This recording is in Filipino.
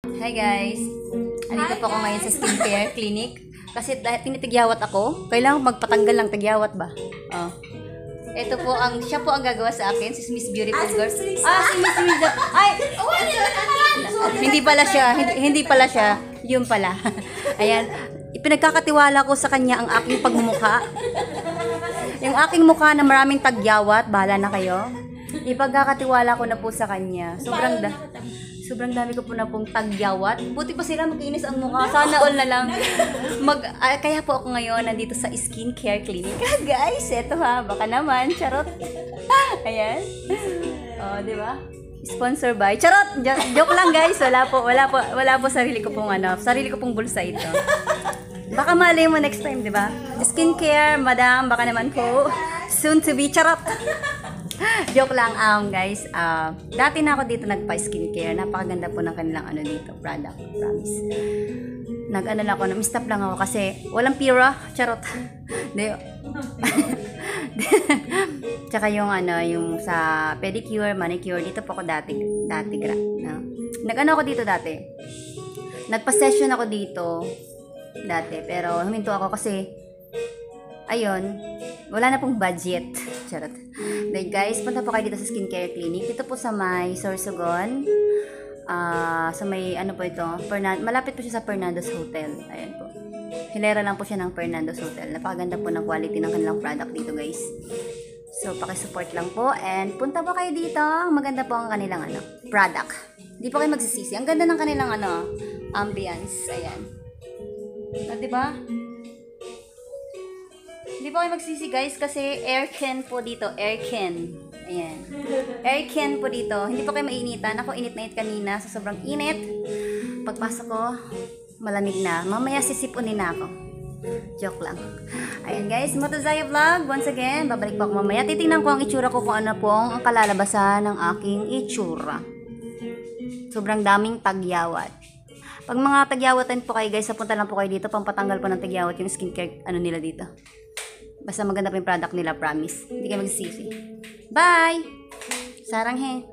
Hi guys! Andito po ako ngayon sa skincare clinic. Kasi dahil tinitigyawat ako, kailangan magpatanggal ng tigyawat ba? Oh. Ito po siya po ang gagawa sa akin, si Miss Beautiful Girl. Si Miss Ay! Hindi pala siya, hindi pala siya. Yun pala. Ayan. Ipinagkakatiwala ko sa kanya ang aking pagmumukha. Yung aking mukha na maraming tagyawat, bahala na kayo. Ipagkakatiwala ko na po sa kanya. Sobrang dami ko po na pong tagyawat. Buti pa sila makinis ang mukha. Sana all na lang. Kaya po ako ngayon nandito sa skincare clinic. Guys, eto ha. Baka naman. Charot. Ayan. Oh, di ba? Sponsor by. Charot! Joke lang guys. Wala po sarili ko pong bulsa ito. Baka malay mo next time, di ba? Skincare, madam, baka naman po. Soon to be. Charot! Joke lang guys. Dati na ako dito nagpa-skincare. Napakaganda po ng kanilang dito, product, promise. Nag-ano lang ako, na-mistap lang ako kasi walang pira, charot. Tsaka yung yung sa pedicure, manicure, dito po ako dati no? Nag-ano ako dito dati. Nagpa-session ako dito dati, pero huminto ako kasi ayun, wala na pong budget. Charot. Then guys, punta po kayo dito sa skincare clinic. Dito po sa may Sorsogon. Sa may po ito, malapit po siya sa Fernando's Hotel. Ayan po. Hilera lang po siya ng Fernando's Hotel. Napakaganda po ng quality ng kanilang product dito guys. So, pakisupport lang po. And punta po kayo dito. Maganda po ang kanilang product. Hindi po kayo magsisisi. Ang ganda ng kanilang ambience. Ayan. Diba? Hindi po kayo magsisi guys kasi aircon po dito. Aircon. Ayan. Aircon po dito. Hindi po kayo mainitan. Ako init na init kanina. So sobrang init. Pagpasok ko, malamig na. Mamaya sisipunin na ako. Joke lang. Ayan guys, Motozaya Vlog. Once again, babalik po ako mamaya. Titingnan ko ang itsura ko kung ano po ang kalalabasan ng aking itsura. Sobrang daming tagyawat. Pag mga tagyawatan po kayo guys, punta lang po kayo dito. Pampatanggal po ng tagyawat yung skincare nila dito. Basta maganda po yung product nila, promise. Hindi kayo magsisisi. Bye! Sarang he!